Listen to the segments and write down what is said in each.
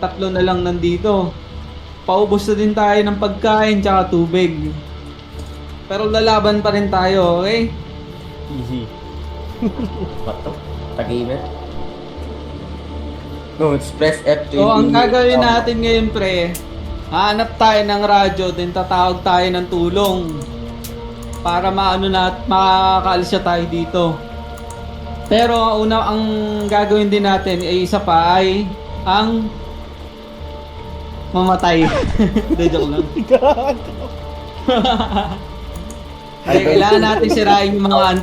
tatlo na lang nandito. Paubos na din tayo ng pagkain tsaka tubig. Pero lalaban pa rin tayo, okay? Easy. Bato. Tagimet. No, it's press F to So, ang immediate gagawin down. natin ngayon, pre, hanap tayo ng radyo, then tatawag tayo ng tulong para makakaalis siya tayo dito. Pero ang gagawin din natin ay isa pa ay ang mamatay. Hindi, joke lang. Ay, kailangan natin sirain yung mga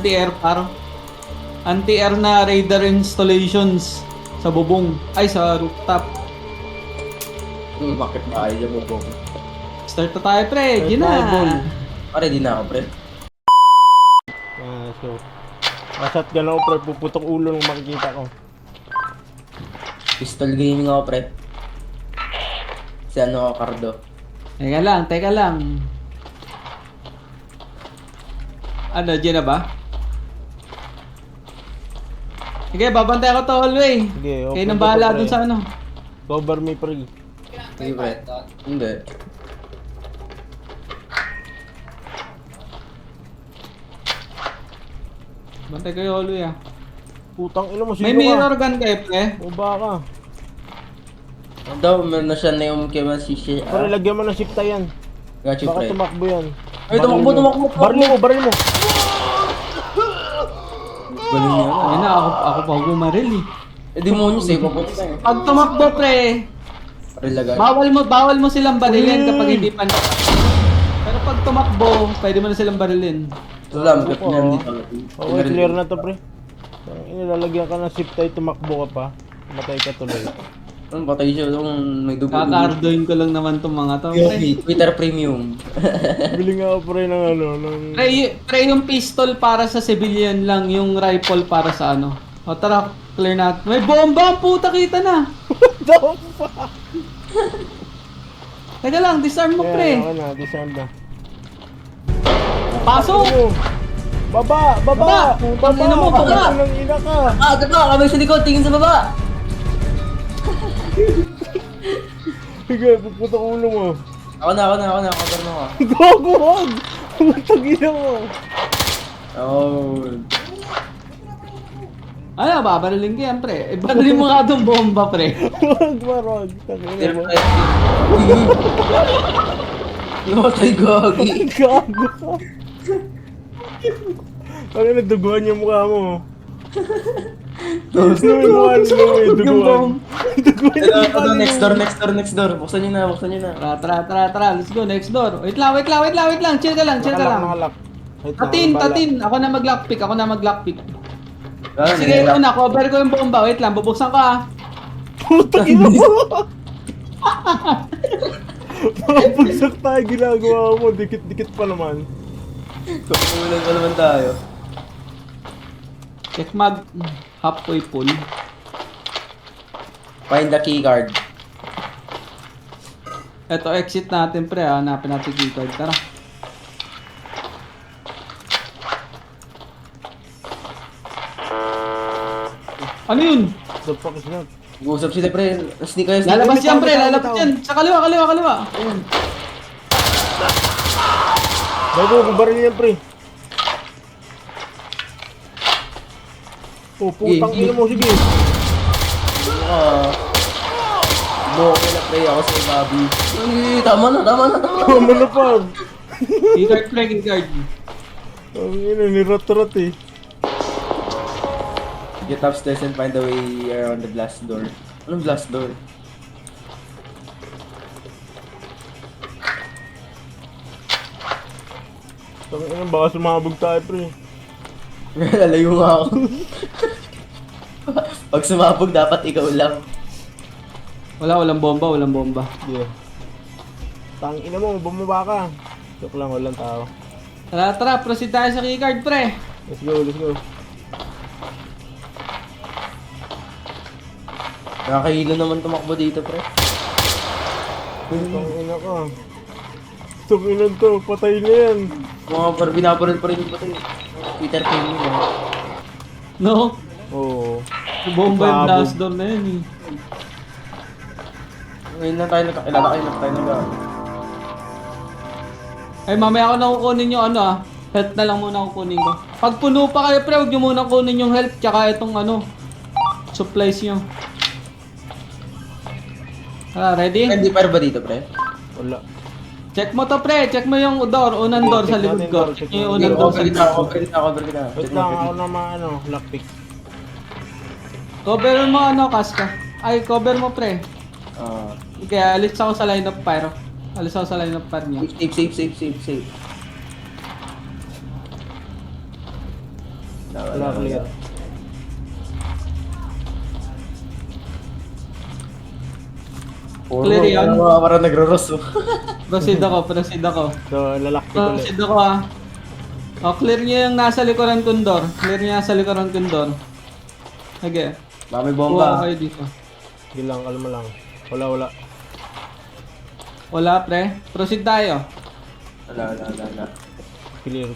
anti-air na radar installations sa bubong, ay sa rooftop. Bakit ba ayaw mo po? Start na tayo, pre. Yun na. Pare, di na ako, pre. So, shotgun ako pre, puputok ulo nung makikita ko. Pistol gaming ako, pre. Si ano ako, Cardo. Teka lang. Ano, dyan na ba? Sige, babantay ako to hallway. Sige, Kayo nang bahala dun sa ano. Cover me pre. Sige, pre. Hindi. Bantay kayo hallway ah. Putang ina mo, sino May ka? mirror gun kayo, pre. O baka. Daw, meron na siya na yung kaya masisi. Pare, lagyan mo ng shifta yan. Got you, Baka pre. tumakbo yan. Ay, tumakbo. Baril mo. Galing niya. Ayun na, ako pa bumaril eh. Eh, di mo nyo save ako. Pag tumakbo, pre, Pare, lagay. bawal mo silang barilin kapag hindi pa. Pero pag tumakbo, pwede mo na silang barilin. Salam, kapit niyan dito. Okay, clear na to pre. Inilalagyan ka ng shifta, tumakbo ka pa. Matay ka tuloy. Ano, patay siya. May dugo. Kakardoin ko lang naman tong mga to, pre. Okay, Twitter Premium. Bili nga ako pre ng ano, ng... Pre, yung pistol para sa civilian lang, yung rifle para sa ano. O tara, clear natin. May bomba ang puta, kita na. Down pa! Teka lang, disarm mo, pre. Ayan, na, disarm na. Pasok! Ano? Baba! Putang ina mo, baba! Ang ina ka! Ah, gaba! Kami sa likod, tingin sa baba! Sige, puputok ulo mo. Ako na. Cover na ako. Gago, wag! Putang ina mo. Oh. Ano, babarilin ko yan, pre. Barilin mo nga itong bomba, pre. Wag. Tangina mo. Namatay gagi. Gago ka. Ano na, duguan yung mukha mo. Ano yung mukha nila mo yung duguan? Duguan yung mukha nila. Next door. Buksan nyo na. Tara. Let's go, next door. Wait lang. Chill ka lang. Nakalak. Tatin. Ako na mag-lockpick. Sige, una, cover ko yung bomba. Wait lang, bubuksan ka. Putang ina mo! Mapagsak tayo ginagawa mo. Dikit pa naman. Kukulan pa naman tayo. Check mag halfway full. Find the key card. Eto, exit natin, pre. Hanapin natin yung keycard. Tara. Ano yun? The fuck is that? Mag-uusap sila, pre. Sneak kayo. Lalabas yan, pre. Lalabas yan. Sa kaliwa. Ayun. Bago, baril yan pre. Oh, putang ina mo, sige. Buko na, pre. Ako sa Bobby. Ay, tama na. Tama na pa. Keycard, pre. Keycard. Ang ina, nirat-rat eh. Get upstairs and find the way around the blast door. Anong blast door? Tangin ina, baka sumabog tayo pre. Lalayo nga ako. Pag sumabog, dapat ikaw lang. Walang bomba. Yeah. Tangin ina mo, bumaba ka. Joke lang, walang tao. Tara. Proceed tayo sa keycard, pre. Let's go. Nakakahilo naman tumakbo dito, pre. Tangin ina ka. Tangin to, patay na yan. Mga binabaril pa rin yung patay. Twitter Premium, eh. No? Oo. Bomba yung Sabog. blast door na yun eh. Ngayon lang tayo ilalaki lang tayo nag Ay, mamaya ako na kukunin yung ano health na lang muna kukunin ko. Pag puno pa kayo, pre, huwag nyo muna kunin yung health, tsaka itong ano, supplies nyo. Ready? Hindi pa ba dito, pre? Wala. Check mo to, pre. Check mo yung door, unang door sa Check likod natin, ko. door, check Yung natin. unang door sa Cover likod kita, ko. cover kita. Wait lang, ako na lockpick. Cover mo ano, Kaska. Ay, cover mo, pre. Ah. Okay, alis ako sa line of fire. Alis ako sa line of fire niya. Safe. Wala, clear. Clear yan. Parang nagro-ross, oh. Proceed ako. So, lalakpick ulit. Proceed ako, ah. O, clear niyo yung nasa likuran kong door. Clear niyo nasa likuran kong door. Okay. Baka may Buha bomba. kayo dito. Sige lang, kalma lang. Wala. Wala, pre. Proceed tayo. Wala. Clear.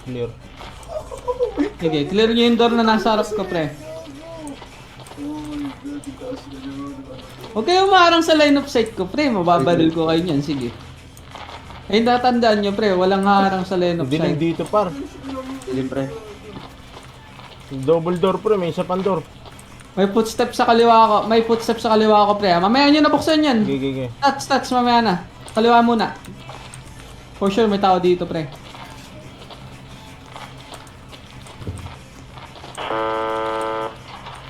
Sige, clear niyo yung door na nasa harap ko, pre. Huwag kayo umarang sa line of sight ko, pre. Mababaril ko kayo niyan. Sige. Eh, tatandaan nyo, pre. Walang harang sa line of Hindi lang sight. dito, par. Hindi, pre. Double door, pre. May isa pang door. May footstep sa kaliwa ko. May footstep sa kaliwa ko, pre. Mamaya nyo nabuksan yan. Gigi. Stats, mamaya na. Kaliwa muna. For sure, may tao dito, pre.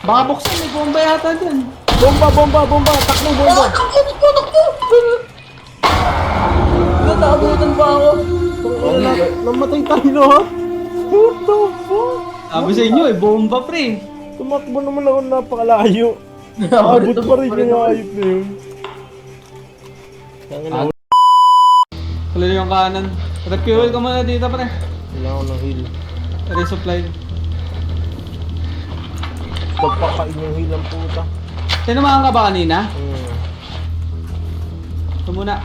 Baka buksan, may bomba yata dyan. Bomba! Takbo, bomba! Natabutan pa ako. Namatay tayo, ha? What the fuck? Sabi sa inyo, bomba, pre. Tumakbo naman ako napakalayo. Abot pa rin yung ayop na yun. Tangina, Clear yung kanan. Refuel ka muna dito, pre. wala ako ng heal. Resupply. Pagpakain yung heal ang puta. Tinamaan ka ba kanina? Ito muna.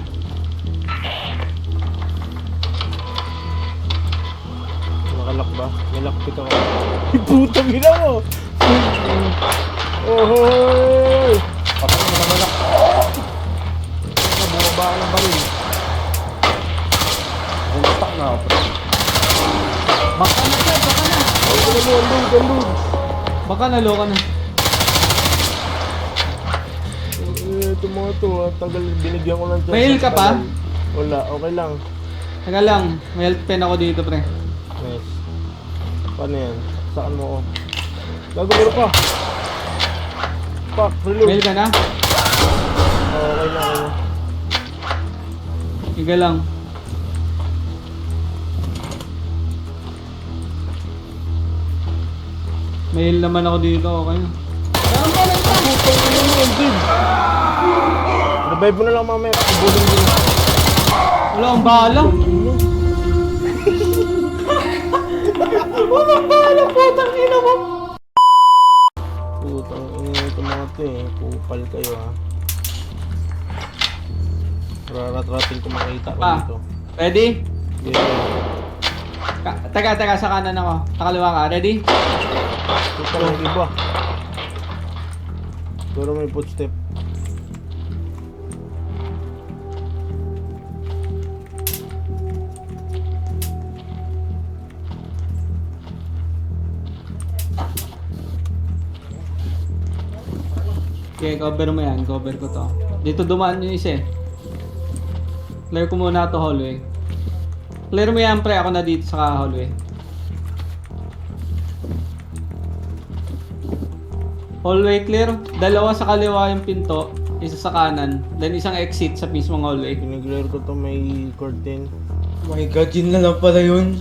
Nakalak ba? May lockpick ako. Putang ina mo! Oh, hoy! Patay mo naman ako. Bumaba ako ng baril. Bumagtak na ako, pre. Baka na, pre. Baka na. Galud! Baka naloka na. Ito mga to, tagal binigyan ko ng chance. May heal ka pa? Wala, okay lang. Teka lang. May health pen ako dito, pre. Nice. Paano yan? Saan mo ako? Gagawin pa! Fuck, reload! May heal ka na? Okay na. Higa lang. May heal naman ako dito, okay na. Revive mo na lang mamaya. Ibulong mo na. Wala akong bahala. Wala bahala, putang ina mo. Putang ina ito mga to eh. Kupal kayo ha. Rarat-ratin ko makita ko dito. Ready? Yeah. Teka, sa kanan ako. Sa kaliwa ka, ready? Ito lang iba. Pero may footstep. Okay, cover mo yan. Cover ko to. Dito dumaan yung isa eh. Clear ko muna to hallway. Clear mo yan, pre. Ako na dito sa hallway. Hallway clear. Dalawa sa kaliwa yung pinto. Isa sa kanan. Then isang exit sa mismong hallway. Pinag-clear ko to may curtain. Oh my god, yun na lang pala yun.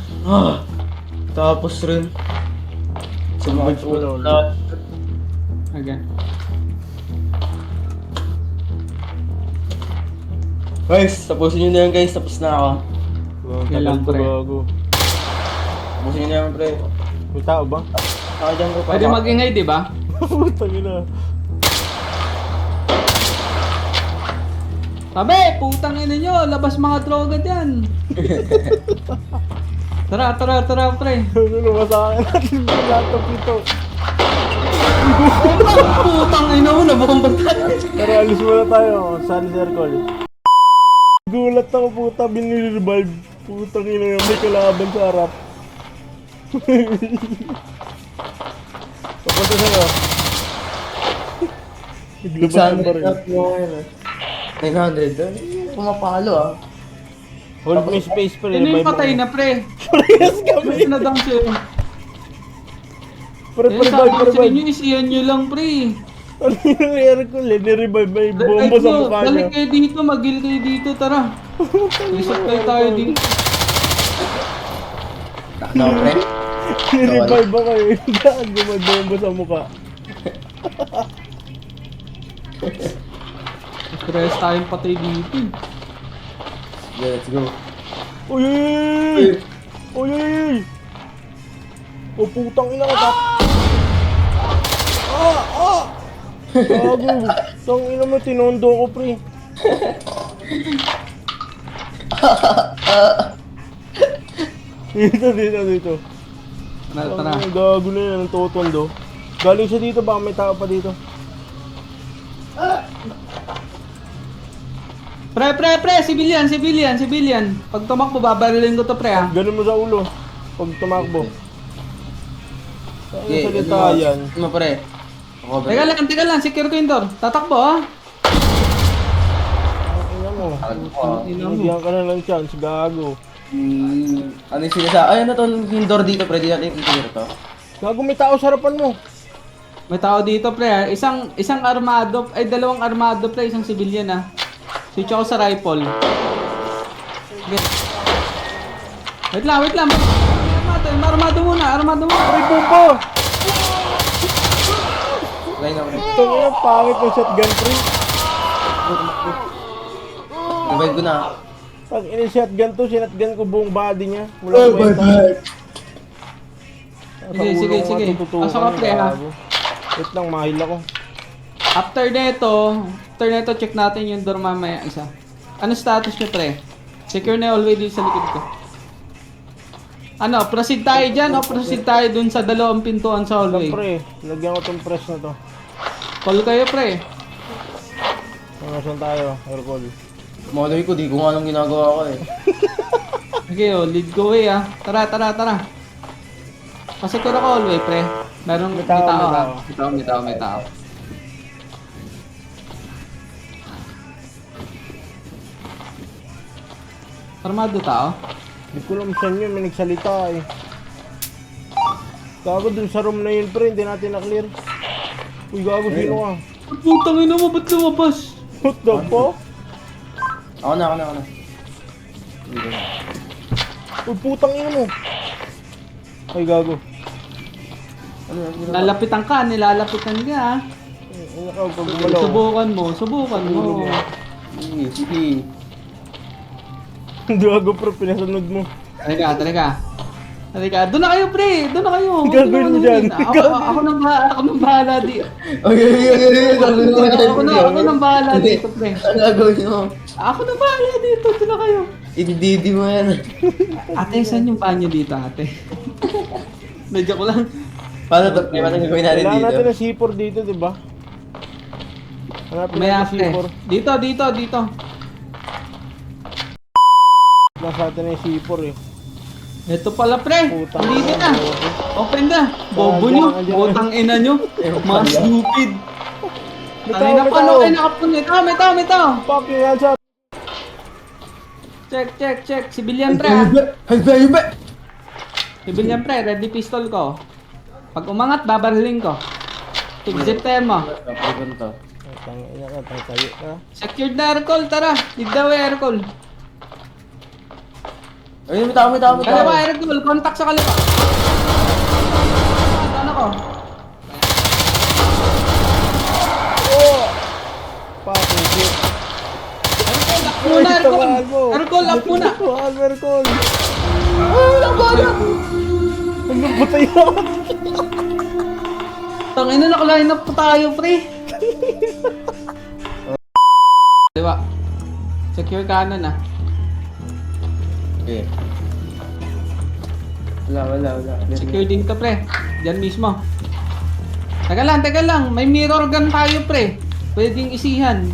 Tapos rin. Survive ko Wala. lahat. Okay. Guys, tapusin nyo na yan guys. Tapos na ako. Tagal lang, ko pre. bago. Tapusin nyo na yan, pre. May tao ba? Ako dyan ko pa. Pwede mag-ingay, di ba? Putang ina. Tabi! Putang ina nyo! Labas mga droga dyan! Tara, pre! Ano ba sa akin natin yung laptop nito? Putang ina mo, nabomba tayo. Tara, alis muna tayo. Sali circle. Gulat ako puta, binilirevive. Putang ina yung may kalaban sa harap. Papunta sa'yo. Naglabas ng baril. 900. Pumapalo ah. Hold mo yung space pre. Sino yung revive mo. patay na, pre? Parehas kami. Ano na dang siya? Pre, Eh, sabi ko sa revive. inyo, isiyan nyo lang, pre. Ano yung nangyari ko? Ni-revive may bomba sa mukha niya. Balik kayo dito, mag-heal kayo dito, tara. Reset kayo tayo dito. Ano pre? Ni-revive ako eh. Gago, may bomba sa mukha. Stress tayong patay dito. Yeah, let's go. Uy, uy, uy! Uy, uy, uy! O putang ina ka. Gago. Tang ina mo, tinondo ko pre. Dito. Tara. Ang gago na yan, ang totondo. Galing siya dito, baka may tao pa dito. Pre, civilian. Pag tumakbo, babarilin ko to, pre, ha. Ganun mo sa ulo. Pag tumakbo. Ang Okay, salita yan. Ano pre? Ako ba? Teka lang, secure ko yung door. Tatakbo, ha. Ang ina mo. Binigyan ka na ng chance, gago. Ano yung sinasa? Ay, ano to? Yung door dito pre, di natin titigil to. Gago, may tao sa harapan mo. May tao dito, pre, ha. Isang armado, ay dalawang armado, pre, isang civilian, ha. Switch ako sa rifle. Okay. Wait lang. Armado muna. Ay, bomba! Lay na pre. Ito nga, pangit ng shotgun pre. Revive ko na. Pag ini-shotgun to, sinatgun ko buong body niya. Wala ko kwenta. Sige. Pasok ka, pre, ha. Wait lang, mahil ako. After neto, check natin yung door mamaya isa. Ano status nyo, pre? Secure na all way dito sa likod ko. Ano, proceed tayo dyan o proceed tayo dun sa dalawang pintuan sa hallway? Pre, lagyan ko tong press na to. Call kayo, pre. Saan tayo? Aircall. Malay ko, di ko nga anong ginagawa ko eh. Sige, lead go away, ha. Tara. Pasecure ako hallway, pre. May tao, ha. may May tao. Armado tao? Hindi ko alam saan yun, may nagsalita eh. Gago dun sa room na yun pre, hindi natin na-clear. Uy gago, sino ka? Putang ina mo, ba't lumabas? What the fuck? Ako na. Uy putang ina mo. Ay gago. Ano? Nilalapitan ka, ha. Ano ka, pag gumalaw. Subukan mo. Sige. Gago pre, pinasunod mo. Talaga. Doon na kayo, pre. Gagawin mo dyan. Ako nang bahala dito. Okay. Ako nang bahala dito, pre. Ano gagawin mo? Ako nang bahala dito. Doon na kayo. Idididi mo yan. Ate, saan yung banyo dito, ate? Medyo ko lang. Paano to? Paano gagawin natin Kailangan dito? natin ng C4 dito, di ba? Hanapin May natin ate. C4. Dito. Nasa atin yung C4 eh. Ito pala, pre. Putang Dito ina, na. bobo. Open na. Bobo nyo. Andyan. Botang ina nyo. Mga stupid. May Ano na tao, pa, okay na kapon. May tao. Fuck yung headshot. Check. Civilian, pre, ha. Hagbayba! Civilian, pre. Ready pistol ko. Pag umangat, babarilin ko. Exit tayo mo. Kapag to. Tangina ka, tayo ka. Secured na aircall, tara. Lead the way, aircall. Ayun, may tao. Kaliwa, aircall. Contact sa kaliwa. Ano ko? Fucking shit. Up muna, aircall. Up muna. Aircall. Ano ba tayo? Tangina, naka-line up pa tayo, pre. Diba? Secure kanan, ah. Okay. Wala. Secure dito, pre. Diyan mismo. Teka lang. May mirror gun tayo, pre. Pwedeng isihan.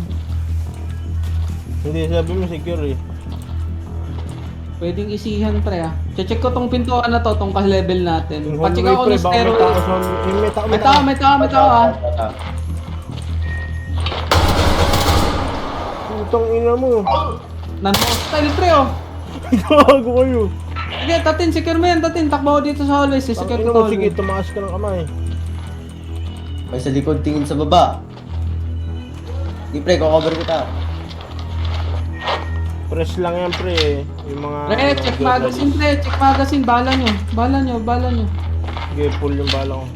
Hindi, sabi mo secure eh. Pwedeng isihan, pre, ah. Check ko tong pintuan na to, tong ka-level natin. Yung Pacheck hallway ako pre, ng baka may tao stairway. sa... Yung may tao, May tao, ah. Putang ina mo. Non-hostile, pre, oh. Gago kayo. Sige, Tatin, secure mo yan, Tatin. Takbo ako dito sa hallway. Secure Tangina ko mo, to sige, hallway. tumakas ka ng kamay. May sa likod, tingin sa baba. Di pre, kukover kita. Press lang yan pre. Yung mga... Pre, check magazine, pre. Check magazine. Bala nyo. Sige, full yung bala ko.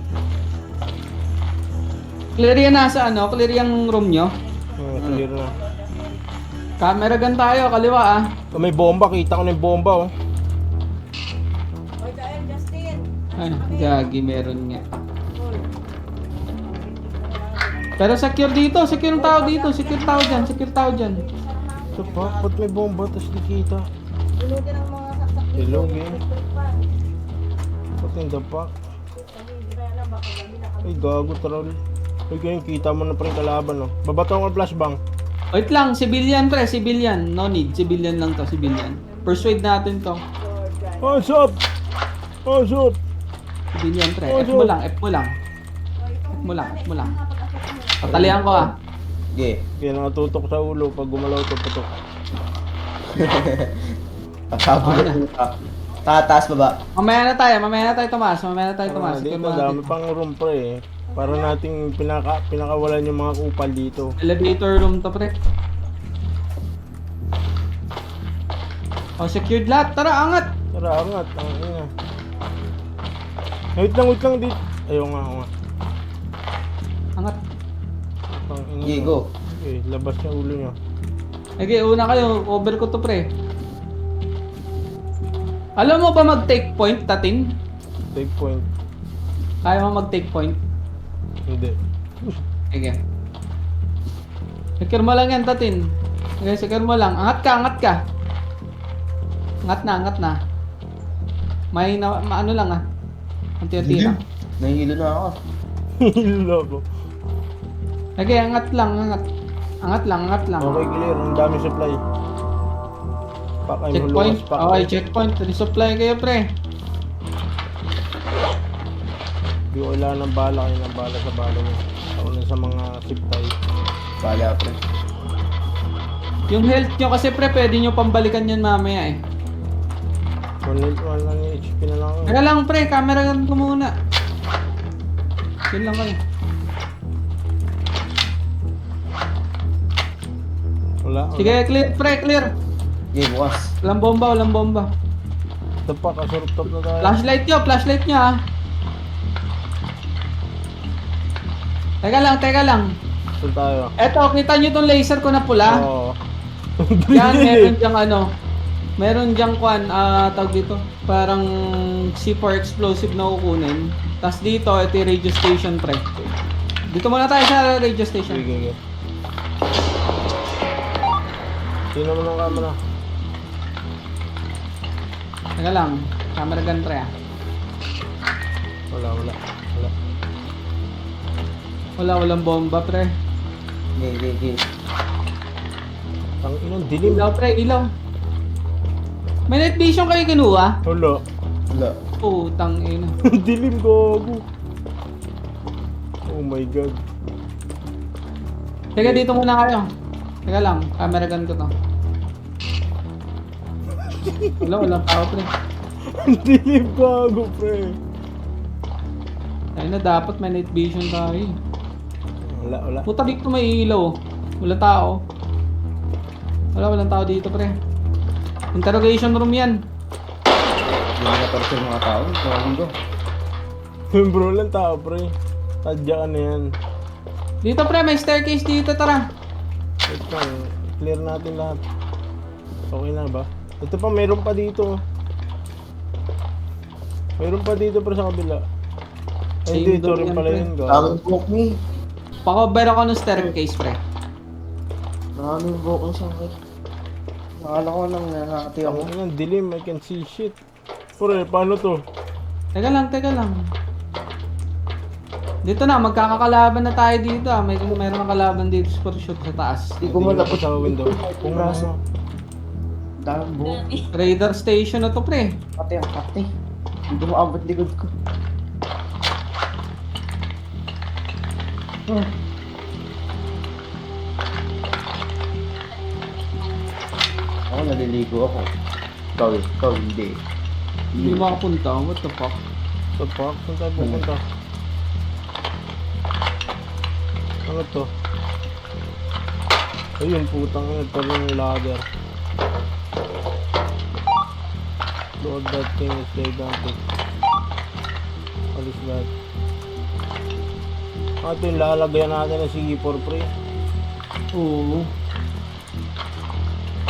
Clear yan nasa ano? Clear yung room nyo. Clear na. Camera gun tayo, kaliwa, ah. Oh, may bomba, kita ko na yung bomba oh. Oy, Kael, Justin. Ay, gagi, meron nga. Pero secure dito, secure yung tao dito, secure tao dyan. Ito pa, ba't may bomba tapos di kita? Bunutin ang mga saksak dito. Hello, game. Electric fan. Ba't yung dapa? Sabi, hindi ba alam, baka gabi na kami. Ay, gago troll. Ay, ganyan, kita mo na pa rin kalaban oh. Babato ko ang flashbang. Wait lang, civilian, pre, civilian. No need, civilian lang to, civilian. Persuade natin to. Lord God. Oh, sup? Oh, sup? Civilian, pre. Oh, F mo lang. F mo lang. Patalihan ko, ah. Sige. Kaya nakatutok sa ulo pag gumalaw ito putok. Pasabog Okay na. Tataas baba. Mamaya na tayo, Tomas. Secure Dito, mo dami natin. pang room pre. Para nating pinakawalan yung mga kupal dito. Elevator room to, pre. Oh, secured lahat. Tara, angat. Tara, angat. Ang ina. Wait lang dito. Ayaw nga. Angat. Ang ina. Sige, go. Okay, labas yung ulo nyo. Okay, una kayo. Over ko to, pre. Alam mo ba mag-take point, Tatin? Take point. Kaya mo mag-take point? Hindi. Sige. Secure mo lang yan, Tatin. Okay, secure mo lang. Angat ka. Angat na. May ano lang, ah. Ang tira. Nahihilo na ako. Hilo ko. Okay, angat lang. Okay, clear. Ang dami supply. Pakay mo Checkpoint. lumas. Okay, checkpoint. Resupply kayo, pre. Di ko kailangan ng bala kayo ng bala sa bala nyo. Ako na sa mga zip tie. Bala pre. Yung health nyo kasi, pre, pwede nyo pambalikan yan mamaya, eh. 1 lang yung HP na lang. Teka lang, pre. Camera gun ko muna. Yun lang kayo. Wala. Sige, clear, pre, clear. Sige, bukas. Walang bomba. Ito pa, kasuruptop na tayo. Flashlight nyo, ah. Teka lang. Saan tayo? Eto, kita nyo tong laser ko na pula? Oo. Yan, meron dyang tawag dito, parang C4 explosive na kukunin. Tapos dito, ito yung radio station, pre. Dito muna tayo sa radio station. Sige. Sino mo ng camera? Teka lang, camera gun, pre, ah. Walang bomba, pre. Sige. Ang inang dilim. Ilaw, pre, ilaw. May night vision kayo kinuha? Wala. Wala. Putang ina. Dilim, gago. Oh my god. Teka, dito muna kayo. Teka lang, camera gun ko to. Walang tao, pre. Dilim, gago, pre. Ayun na, dapat may night vision tayo. Wala. Puta, dito may ilaw. Walang tao. Walang tao dito, pre. Interrogation room yan. Hindi na torture mga tao. Tawagin ko. Bro lang tao, pre. Tadya ka na yan. Dito, pre, may staircase dito, tara. Wait lang, clear natin lahat. Okay na ba? Ito pa, mayroon pa dito. Mayroon pa dito pre sa kabila. Ay, Same dito door rin yan, pala pre. yun, gago. Daming book ni. Pakover ako ng staircase, pre. Daming book ang sakit. Nakala ko lang nakakati ako. Ang inang dilim, I can see shit. Pre, paano to? Teka lang. Dito na, magkakakalaban na tayo dito ah. Mayroon ng kalaban dito sa shoot sa taas. Hindi ko Tingin ako malapit sa window. Kung braso. Dabo. Radar station na to, pre. Pati ang pati. Hindi mo abot likod ko. Ako naliligo ako. Ikaw hindi. Hindi makapunta. What the fuck? Sa park, saan tayo pupunta? Ano to? Ayun, putang ina, ito rin yung ladder. Lord, that thing is gigantic. What is that? Ito yung lalagyan natin ng C4 pre. Oo.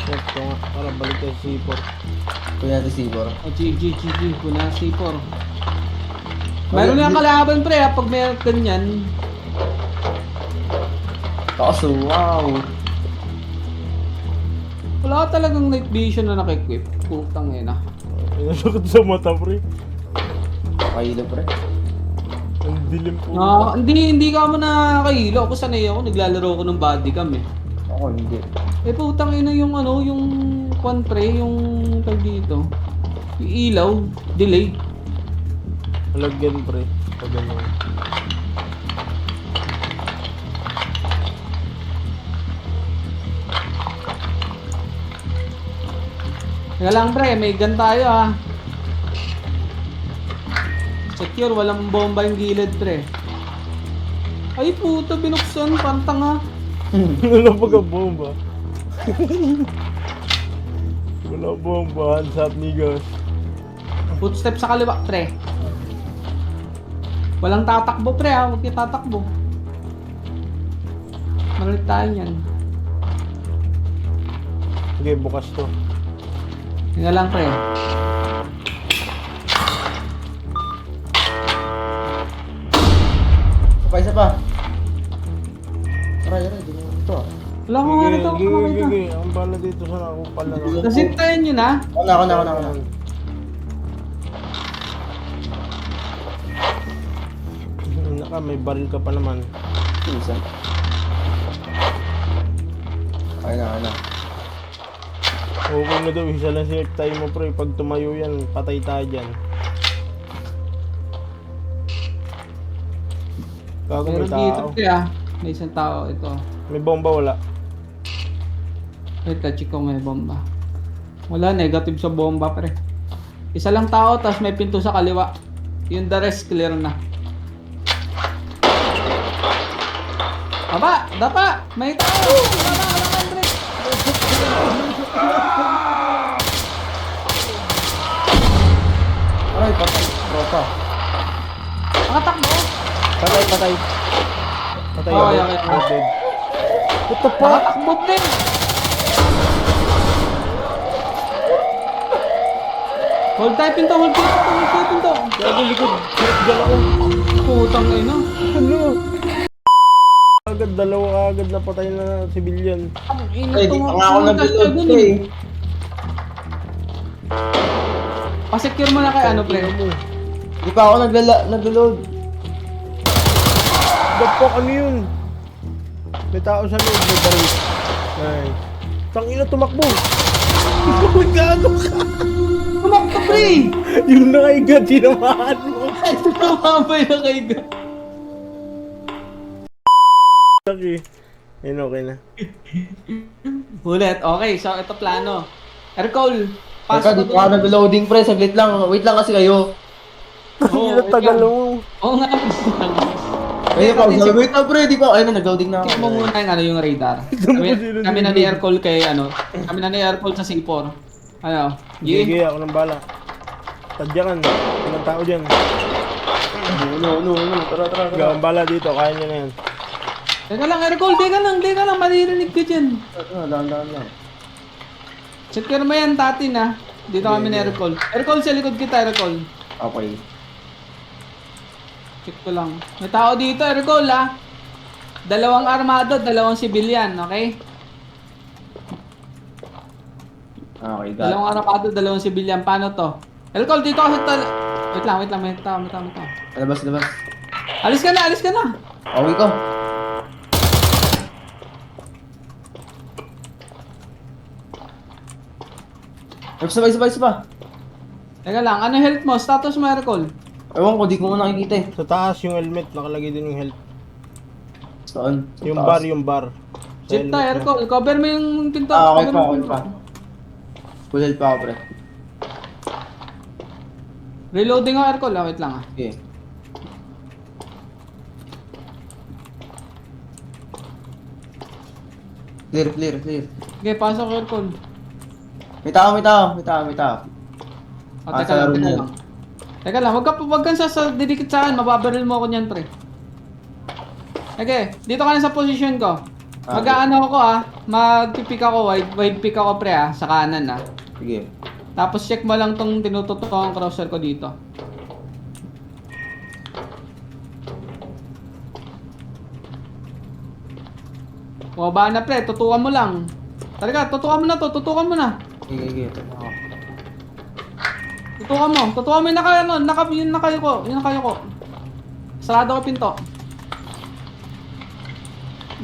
Ito nga, para balik tayo sa C4. Kuya natin Sibor. O, GG. Kuna C4. Mayroon nga kalaban, pre, ah. Pag may ganyan. Kaso, wow. Wala ka talagang night vision na naka-equip. Putang ina. Inasakot sa mata pre. Pakahilo pre. Ang dilim po. Hindi ka mo nakakahilo. Ako sanay ako. Naglalaro ko ng body cam eh. Ako hindi. Eh putang ina yung ano, yung kwan pre, yung tag dito. Yung ilaw, delay. Lagyan pre. Pag ganun. Kaya lang pre, may gun tayo ah. Secure, walang bomba yung gilid pre. Ay puta, binuksan, pantang ah. Wala pagka bomba. Wala bomba. Hands up niggas. Footstep sa kaliwa pre. Walang tatakbo pre ah, huwag kayo tatakbo. Malit tayo yan. Okay, bukas to. Tingnan lang pre. Isa pa. Aray, di mo ito ah. Wala ko nga nito. Gigi. Ang bala dito sa nakupal na to. Kasi tayo nyo na. Ako na. Naka, may baril ka pa naman. Isa. Ay na. Okay na daw, isa lang select time mo pre. Pag tumayo yan, patay tayo dyan. Gago Pero may dito tao. pre ah. May isang tao ito. May bomba wala. Wait, check ko may bomba. Wala, negative sa bomba pre. Isa lang tao, tapos may pinto sa kaliwa. Yung the rest clear na. Aba! Dapa! May tao! Wala pre! Aray, patay. Tropa. Nakatakbo! Patay. Patay Oh, ako. okay. I'm dead. What the fuck? Nakatakbo din! Hold tayo pinto! Hold tayo pinto! Gago likod. Gal ako. Putang ina. Ano? Agad, dalawa agad na patay na civilian. Ang ina Ay, to, di pa nga ako mga nag-reload dun pre. eh. Pasecure mo na kay ano pre. Di pa ako nag-reload. The fuck, ano yun? May tao sa loob, may baril. Ay. Tangina, tumakbo. Gago ka. Tumakbo pre! Yung nakaiga, tinamaan mo. Tumabay na kayo. Okay. Ayun, okay na. Ulit. Okay, so ito plano. Ercol, Teka, pasok di pa ako nag-loading pre. Saglit lang. Wait lang kasi kayo. Tangina, tagal mo. Oo nga. Ayun pa, wait lang pre. Di pa. Ayun na, nag-loading na Check mo ako. muna yung ano yung radar. Kami na ni Ercol kay ano. Kami na ni Ercol sa C4. Ano? Sige, ako ng bala. Tadyakan. Ilang tao dyan. No. Tara. Gawang bala dito, kaya nyo na yan. Teka lang, Ercol, teka lang, maririnig ka dyan. Dahan lang. Secure mo yan, tatin ah. Dito kami ni Ercol. Ercol, sa likod kita, Ercol. Okay. Check ko lang. May tao dito, Ercol ah. 2 armado, 2 civilian, okay? Okay, 2 armado, 2 civilian. Paano to? Ercol, dito ka sa Wait lang, may tao. Labas. Alis ka na, alis ka na. Awi ko. Sabay. Teka lang, ano health mo? Status mo, Hercol? Ewan ko, di ko nga nakikita eh. Sa taas yung helmet, nakalagay din yung health. Saan? Yung Taas. bar. Sa Jeep ta, helmet na. Hercol. Cover mo yung pinto. Ah, okay Cover pa, mo yung okay pinto. pa. Full health pa ako, pre. Reloading ako, Hercol. Ah, wait lang ah. Okay. Clear. Okay, pasok, Hercol. May tao. Oh, Ah, teka sa lang, laro teka na. lang. Teka lang, wag kang didikit sa akin. Mababaril mo ako niyan, pre. Okay, dito ka na sa position ko. Mag-aano ako ah. Mag-pick ako, wide pick ako, pre ah. Sa kanan ah. Sige. Tapos check mo lang tong tinututok ang crosshair ko dito. Bumaba na, pre. Tutukan mo lang. Talaga, tutukan mo na to. Tutukan mo na. Sige. Tutukan mo yung yung nakayo ko. Sarado ko pinto.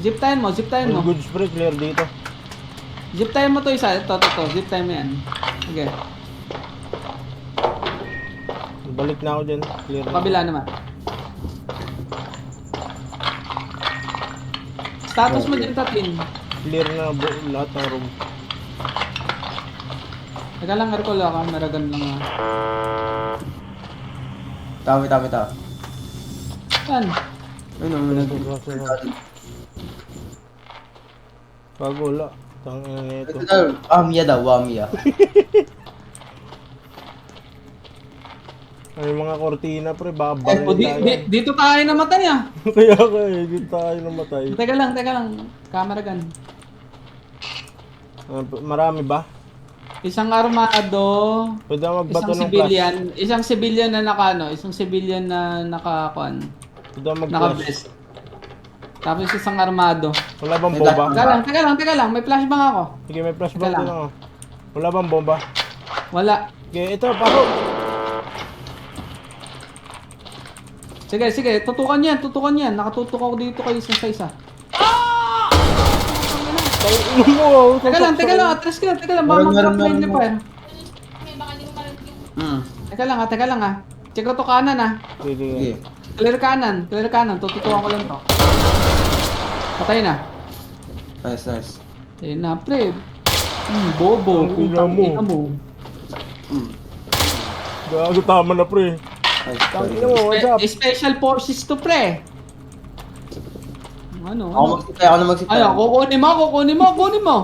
Zip time mo. All goods pre, clear dito. Zip time mo to isa. Ito. Zip time mo yan. Okay. Balik na ako dyan. Clear na. Kabila naman. Status mo dyan, Tatin. Clear na lahat ng room. Teka lang, Hercol, camera gun lang ah. Tao. Yan. Bago wala. Tangina na ito. Wamiya daw. Ay, mga kortina pre, Oh, babaril tayo. dito tayo namatay ah. Kaya dito tayo namatay. Teka lang. Camera gun. Marami ba? Isang armado, Pwede na magbato isang ng flash. civilian na isang civilian na naka-kuan, Pwede na mag-flash. naka-vest. Tapos isang armado. Wala bang bomba? Teka lang, may flashbang ako. Sige, may flashbang Teka lang. din ako. Wala bang bomba? Wala. Sige, ito, pasok! Sige, tutukan yan. Nakatutok ako dito kayo isa sa isa. Tayo, ino mo! Teka lang, atras ka, baka mag-drop na yung fire. Teka lang ah. Check ko to kanan ah. Sige. Clear kanan, tututukan ko lang to. Patay na. Nice. Ayun na, pre. Bobo, Ang putang ina ina mo. Gago, tama na pre. Nice. Tangina mo, what's up? Special forces to, pre. Ano? Ako na magsitay. Ay, kukunin mo.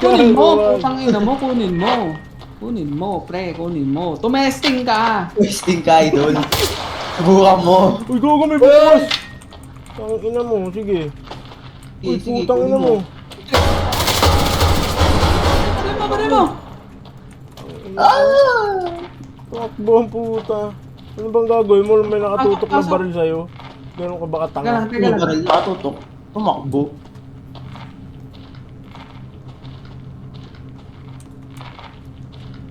Kunin mo, putang ina mo, kunin mo, pre, Tumesting ka. Wasting ka, idol. Subukan mo. Uy, gago, may bombas! Tangina mo, sige. Uy, Sige, putang ina mo. Pare mo. Takbo ang puta. Ano bang gagawin mo? May nakatutok na baril sa'yo. Ganun ka baka tanga? Teka lang. Baril nakatutok. Tumakbo.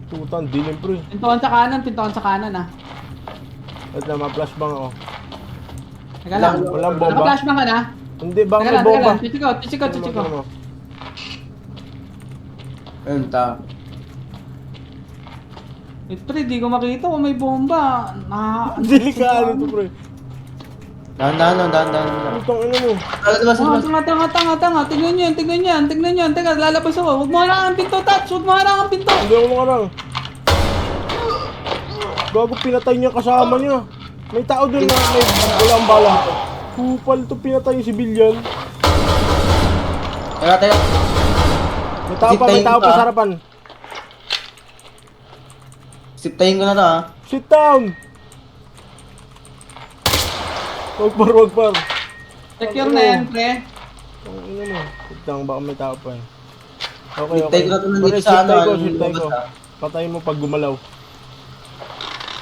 Putang dilim pre. Pintuan sa kanan ah. At na, ma-flashbang ako. Teka lang. Walang bomba. Naka-flashbang ka na? Hindi, baka Teka may lang. bomba. Chichi ko. Ayun, ta. Pre, di ko makita kung may bomba. Delikado to pre. Dahan. Putang ina mo. Tanga. Tingnan yan. Teka, lalabas ako. Huwag mo harang ang pinto, Tats. Hindi ako makarang. Gago, pinatay niya kasama niya. May tao doon na may walang bala. Kupal to, pinatay yung civilian. Teka. May tao pa sa harapan. Siptayin ko na to, ha. Sit down! Wag par. Secure na yan, pre. Ang ina mo. Sit down, baka may tao pa eh. Okay. Siptay ko na to Pare, nandito sa ano. siptay ko. Patayin mo pag gumalaw.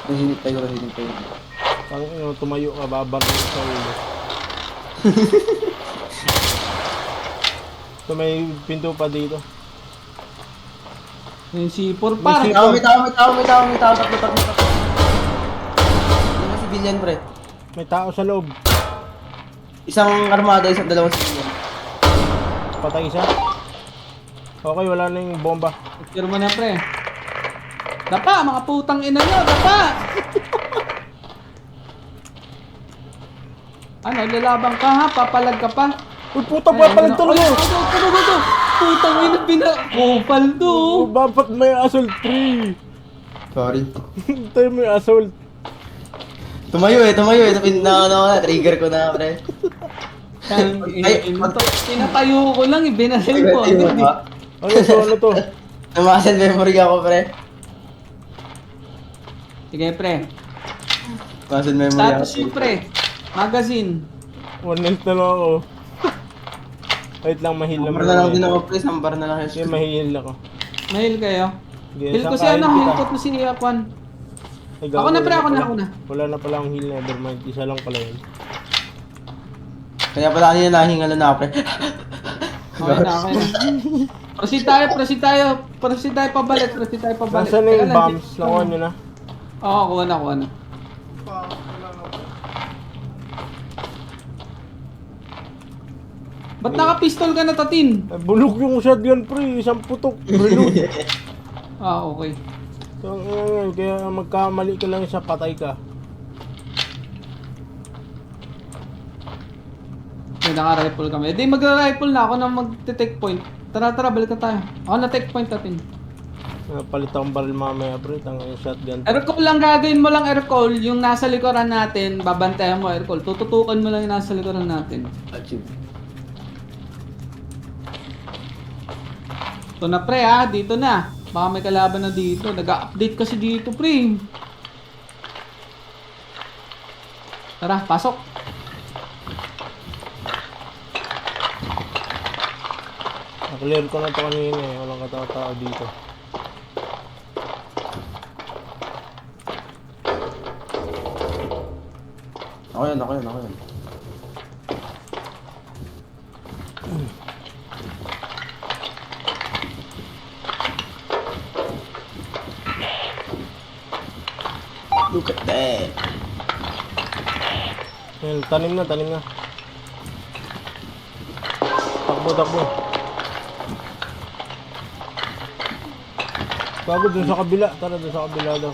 Siniptay ko. Ang ina, tumayo ka, babaril sa ulo. So may pinto pa dito. Yung C4 par. May May tao. Tatlo. civilian, pre. May tao sa loob. Isang armada, dalawang civilian. Patay isa. Okay, wala na yung bomba. Picture mo na, pre. Dapa, mga putang ina nyo, dapa! Ano, lalabang ka ha? Papalag ka pa? Uy, puta, papalag talaga! Ito! Putang ina, pinakupal to! Oh, dapat may assault 3. Sorry. Tayo may assault. Tumayo eh. Trigger ko na, pre. Pinatayo ko lang, ibinasal ko. Ano to, ano to? Namasan memory ako, pre. Sige, pre. Namasan memory ako. Status yung pre. Magazine. 1 health na lang ako. Wait lang, mahil Sambar naman. na lang din ako, pre. Sambar na lang. Sige, mahil ako. Mahil kayo. Sige, Heal ko saan si kain ano, kita? heal ko to si Kwan. Ay, Ako na, gago, pre, wala ako na, pala. ako na. Wala na pala akong heal, nevermind. Isa lang pala yun. Kaya pala kanina nahingalo na ako, pre. Okay na. Proceed tayo pabalik. Nasaan na yung bombs? Nakuha nyo na? Oo, kuha na. Ba't naka-pistol ka na, Tatin? Ay, bulok yung shotgun, pre. Isang putok. Reload. Ah, okay. So, ngayon, kaya magkamali ka lang sa patay ka. May naka-rifle kami. Di magra-rifle na ako na mag-take point. Tara, balik na tayo. Ako na take point natin. Palit akong baril mamaya, pre. Tangin yung shotgun. Aircall lang gagawin mo lang, aircall. Yung nasa likuran natin, babantayan mo, aircall. Tututukan mo lang yung nasa likuran natin. Achieve. Ito na, pre, ha. Dito na. Baka may kalaban na dito. Nag-update kasi dito, pre. Tara, pasok. Naklear ko na to kanina eh. Walang katao-tao dito. Ako yan. Look at that. Ayun, tanim na. Takbo. Bago dun sa kabila. Tara, dun sa kabila daw.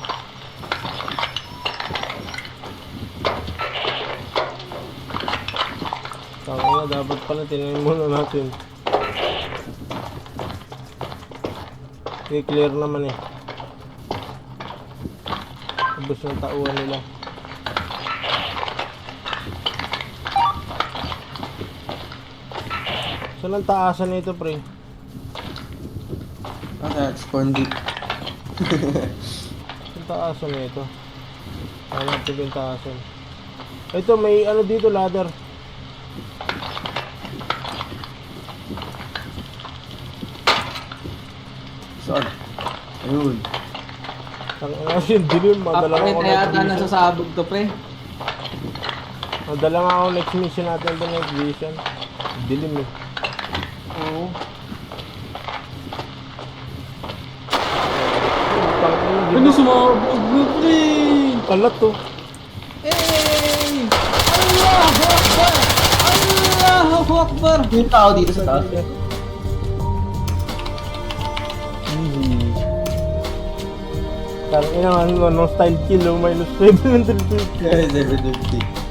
Tangina, dapat pala tinayin muna natin. I-clear naman eh. Ubus ng tauhan nila. Saan ang taasan nito, pre? Spawn deep. Ang taasan nito. Hanap ko yung taasan. Ito, may ano dito, ladder. Saan? Ayun. Ang yung dilim, madala Papakita ako yata next na mission. sasabog to, pre. Madala nga ako next mission natin ito next mission. Dilim eh. Oo. Ano sumabog mo, pre? Kalat to. Hey! Allahu Akbar! Allahu Akbar! Yung tao dito sa taas. Parang ina nga, no style kill, minus 750. 750.